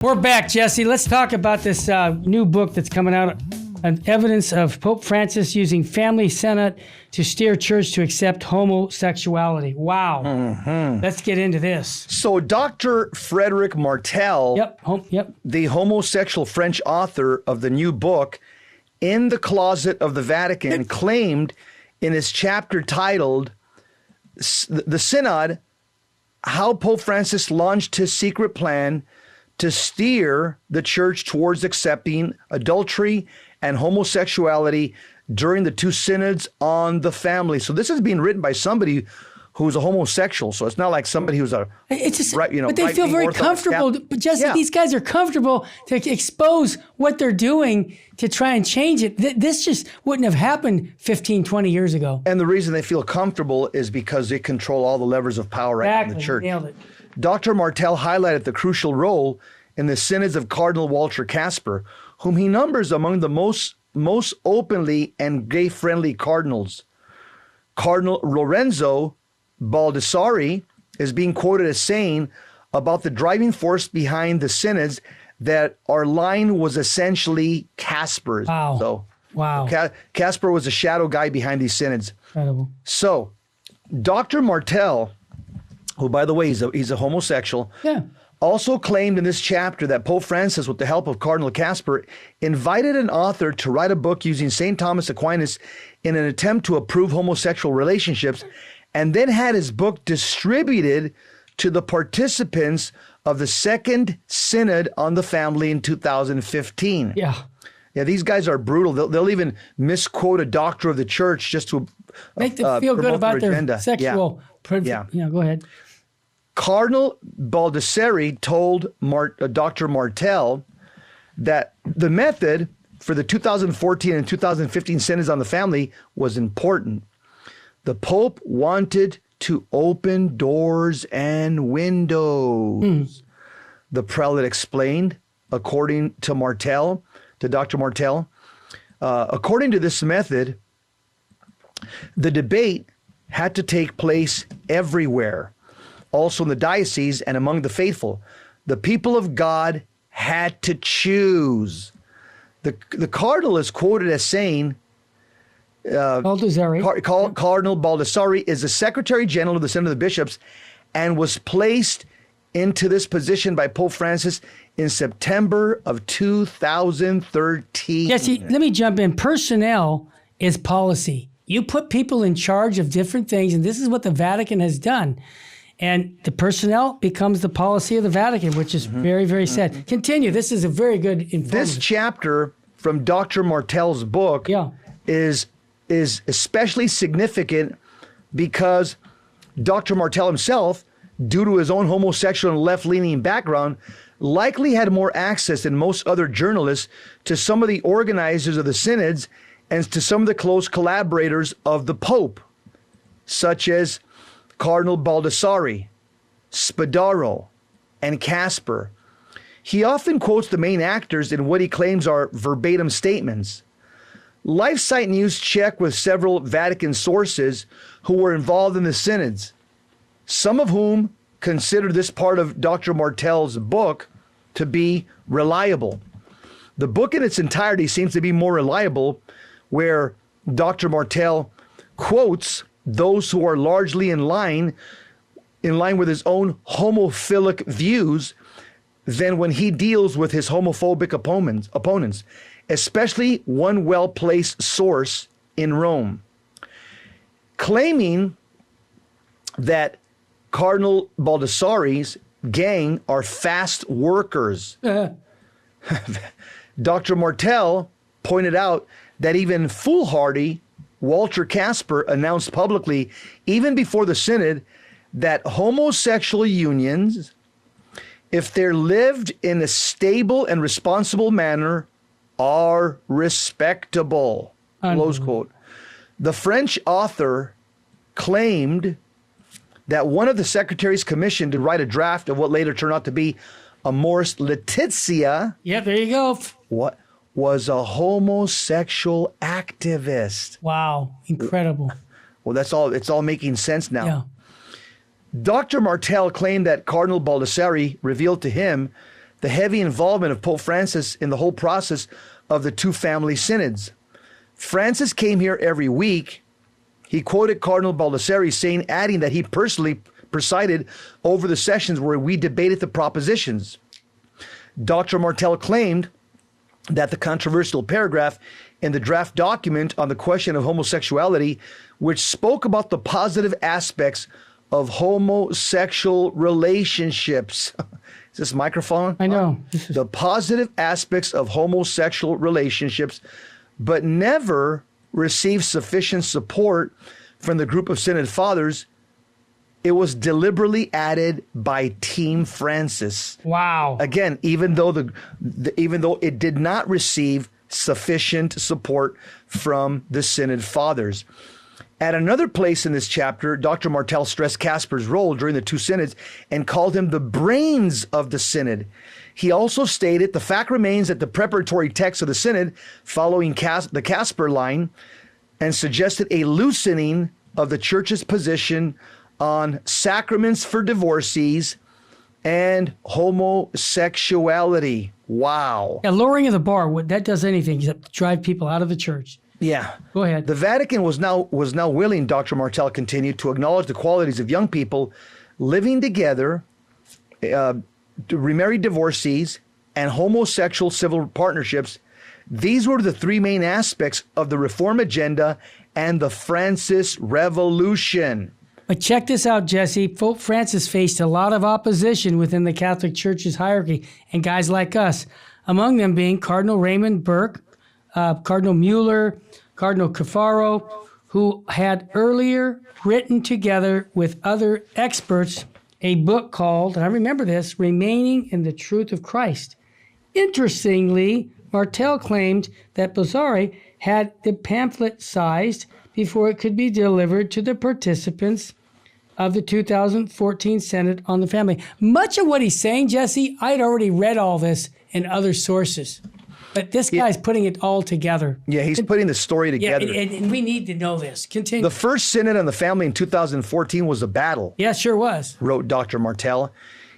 We're back, Jesse. Let's talk about this new book that's coming out on evidence of Pope Francis using family synod to steer church to accept homosexuality. Wow. Mm-hmm. Let's get into this. So Dr. Frederic Martel, the homosexual French author of the new book, In the Closet of the Vatican, claimed in his chapter titled The Synod, How Pope Francis Launched His Secret Plan to Steer the Church Towards Accepting Adultery and Homosexuality during the two synods on the family. So this is being written by somebody who's a homosexual. So it's not like somebody who's a but they feel very comfortable. But Jesse, these guys are comfortable to expose what they're doing to try and change it. This just wouldn't have happened 15, 20 years ago. And the reason they feel comfortable is because they control all the levers of power in the church. Nailed it. Dr. Martel highlighted the crucial role in the synods of Cardinal Walter Kasper, whom he numbers among the most openly and gay-friendly cardinals. Cardinal Lorenzo Baldessari is being quoted as saying about the driving force behind the synods that our line was essentially Kasper's. Wow. Kasper was a shadow guy behind these synods. Incredible. So, Dr. Martel, who, by the way, he's a homosexual, also claimed in this chapter that Pope Francis, with the help of Cardinal Kasper, invited an author to write a book using St. Thomas Aquinas in an attempt to approve homosexual relationships, and then had his book distributed to the participants of the Second Synod on the Family in 2015. Yeah, these guys are brutal. They'll even misquote a doctor of the church just to make them feel good about their sexual. Go ahead. Cardinal Baldessari told Dr. Martel that the method for the 2014 and 2015 synods on the family was important. The Pope wanted to open doors and windows. The prelate explained, according to Dr. Martel, according to this method, the debate had to take place everywhere, also in the diocese and among the faithful. The people of God had to choose. The cardinal is quoted as saying, Cardinal Baldessari is the Secretary General of the Synod of the Bishops and was placed into this position by Pope Francis in September of 2013. Jesse, let me jump in. Personnel is policy. You put people in charge of different things, and this is what the Vatican has done. And the personnel becomes the policy of the Vatican, which is very, very sad. Continue. This is a very good informative. This chapter from Dr. Martel's book is especially significant because Dr. Martel himself, due to his own homosexual and left-leaning background, likely had more access than most other journalists to some of the organizers of the synods and to some of the close collaborators of the Pope, such as Cardinal Baldessari, Spadaro, and Kasper. He often quotes the main actors in what he claims are verbatim statements. LifeSite News checked with several Vatican sources who were involved in the synods, some of whom considered this part of Dr. Martel's book to be reliable. The book in its entirety seems to be more reliable, where Dr. Martel quotes those who are largely in line with his own homophilic views than when he deals with his homophobic opponents, especially one well-placed source in Rome, claiming that Cardinal Baldessari's gang are fast workers. Dr. Martel pointed out that even foolhardy Walter Kasper announced publicly, even before the synod, that homosexual unions, if they're lived in a stable and responsible manner, are respectable. Close quote. The French author claimed that one of the secretaries commissioned to write a draft of what later turned out to be Amoris Laetitia. Yeah, there you go. What was a homosexual activist. Wow, incredible. Well, it's all making sense now. Yeah. Dr. Martel claimed that Cardinal Baldessari revealed to him the heavy involvement of Pope Francis in the whole process of the two family synods. Francis came here every week. He quoted Cardinal Baldessari saying, adding that he personally presided over the sessions where we debated the propositions. Dr. Martel claimed that the controversial paragraph in the draft document on the question of homosexuality, which spoke about the positive aspects of homosexual relationships. Is this microphone? I know. The positive aspects of homosexual relationships, but never received sufficient support from the group of Synod fathers. It was deliberately added by Team Francis. Wow. Again, even though even though it did not receive sufficient support from the Synod fathers. At another place in this chapter, Dr. Martel stressed Kasper's role during the two synods and called him the brains of the synod. He also stated, the fact remains that the preparatory text of the synod, following the Kasper line, and suggested a loosening of the church's position on sacraments for divorcees and homosexuality. Wow. Yeah, lowering of the bar, that does anything except drive people out of the church. Yeah. Go ahead. The Vatican was now willing, Dr. Martel continued, to acknowledge the qualities of young people living together, remarried divorcees, and homosexual civil partnerships. These were the three main aspects of the reform agenda and the Francis Revolution. But check this out, Jesse. Pope Francis faced a lot of opposition within the Catholic Church's hierarchy, and guys like us, among them being Cardinal Raymond Burke, Cardinal Mueller, Cardinal Cafaro, who had earlier written together with other experts a book called, and I remember this, Remaining in the Truth of Christ. Interestingly, Martel claimed that Baldessari had the pamphlet sized before it could be delivered to the participants of the 2014 Synod on the Family. Much of what he's saying, Jesse, I'd already read all this in other sources. But this guy's putting it all together. Yeah, he's putting the story together. Yeah, and we need to know this. Continue. The first Synod on the Family in 2014 was a battle. Yeah, sure was. Wrote Dr. Martel.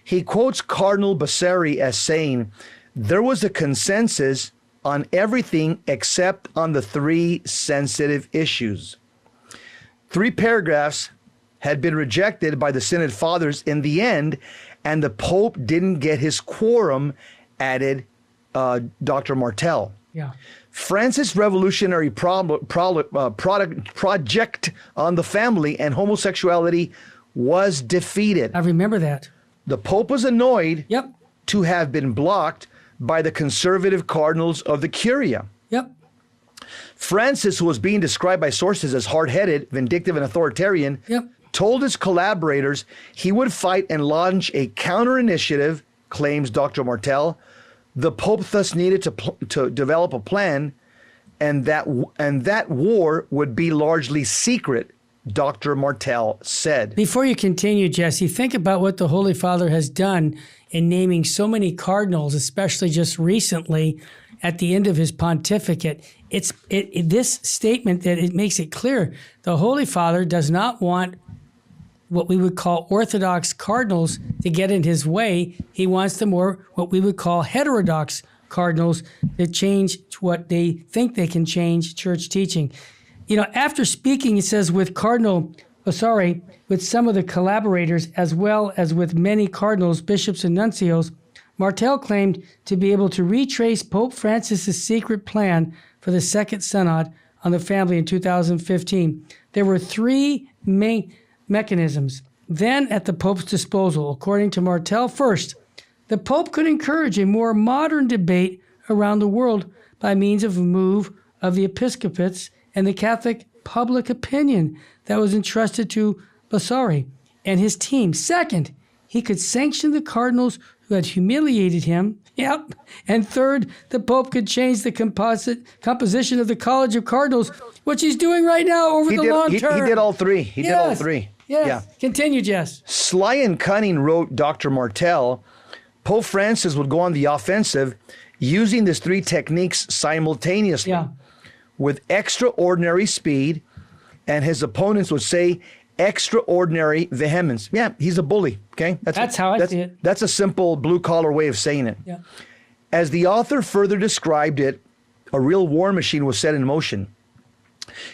He quotes Cardinal Baldessari as saying, there was a consensus on everything except on the three sensitive issues. 3 paragraphs had been rejected by the Synod fathers in the end, and the Pope didn't get his quorum, added Dr. Martel. Yeah. Francis' revolutionary project on the family and homosexuality was defeated. I remember that. The Pope was annoyed Yep. to have been blocked by the conservative cardinals of the Curia. Yep. Francis, who was being described by sources as hard-headed, vindictive, and authoritarian, Yep. told his collaborators he would fight and launch a counter-initiative, claims Dr. Martel. The Pope thus needed to develop a plan, and that war would be largely secret, Dr. Martel said. Before you continue, Jesse, think about what the Holy Father has done in naming so many cardinals, especially just recently at the end of his pontificate. This statement that it makes it clear the Holy Father does not want what we would call Orthodox cardinals to get in his way. He wants the more what we would call heterodox cardinals to change what they think they can change church teaching. You know, after speaking, he says, with with some of the collaborators, as well as with many cardinals, bishops, and nuncios, Martel claimed to be able to retrace Pope Francis's secret plan for the Second Synod on the Family in 2015. There were 3 main mechanisms then at the Pope's disposal. According to Martel, first, the Pope could encourage a more modern debate around the world by means of a move of the episcopates and the Catholic public opinion that was entrusted to Baldessari and his team. Second, he could sanction the cardinals who had humiliated him. Yep. And third, the Pope could change the composition of the College of Cardinals, which he's doing right now over the long term. He did all 3. He did all 3. Yes. Yeah. Continue, Jess. Sly and cunning, wrote Dr. Martel, Pope Francis would go on the offensive using these 3 techniques simultaneously with extraordinary speed, and his opponents would say extraordinary vehemence. Yeah, he's a bully, okay? That's how I see it. That's a simple blue-collar way of saying it. Yeah. As the author further described it, a real war machine was set in motion.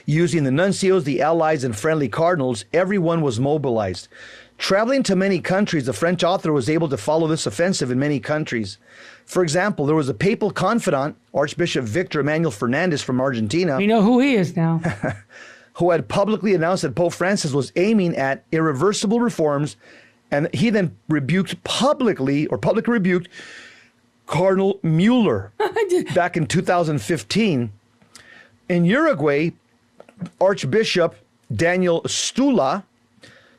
Using the nuncios, the allies, and friendly cardinals, everyone was mobilized. Traveling to many countries, the French author was able to follow this offensive in many countries. For example, there was a papal confidant, Archbishop Victor Emmanuel Fernandez from Argentina. We know who he is now. Who had publicly announced that Pope Francis was aiming at irreversible reforms, and he then publicly rebuked Cardinal Mueller back in 2015. In Uruguay, Archbishop Daniel Stula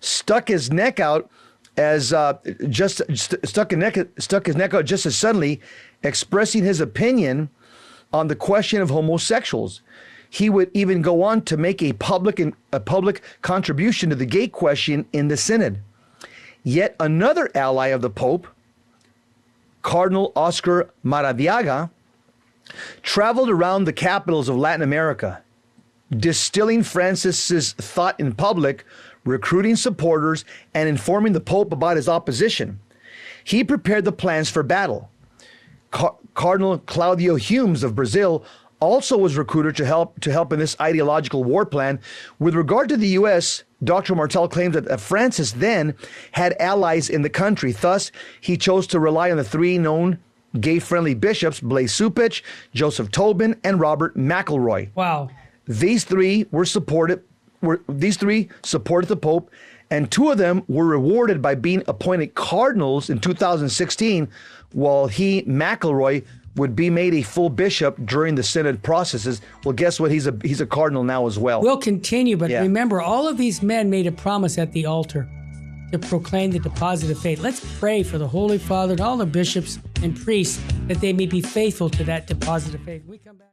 stuck his neck out just as suddenly, expressing his opinion on the question of homosexuals. He would even go on to make a public contribution to the gay question in the Synod. Yet another ally of the Pope, Cardinal Oscar Maradiaga, traveled around the capitals of Latin America, distilling Francis's thought in public, recruiting supporters, and informing the Pope about his opposition. He prepared the plans for battle. Cardinal Claudio Humes of Brazil also was recruited to help in this ideological war plan. With regard to the U.S., Dr. Martel claims that Francis then had allies in the country. Thus, he chose to rely on the three known gay-friendly bishops, Blaise Supich, Joseph Tobin, and Robert McElroy. Wow. These three supported the Pope, and two of them were rewarded by being appointed cardinals in 2016, while McElroy, would be made a full bishop during the synod processes. Well, guess what? He's a cardinal now as well. We'll continue, but remember, all of these men made a promise at the altar to proclaim the deposit of faith. Let's pray for the Holy Father and all the bishops and priests that they may be faithful to that deposit of faith. When we come back.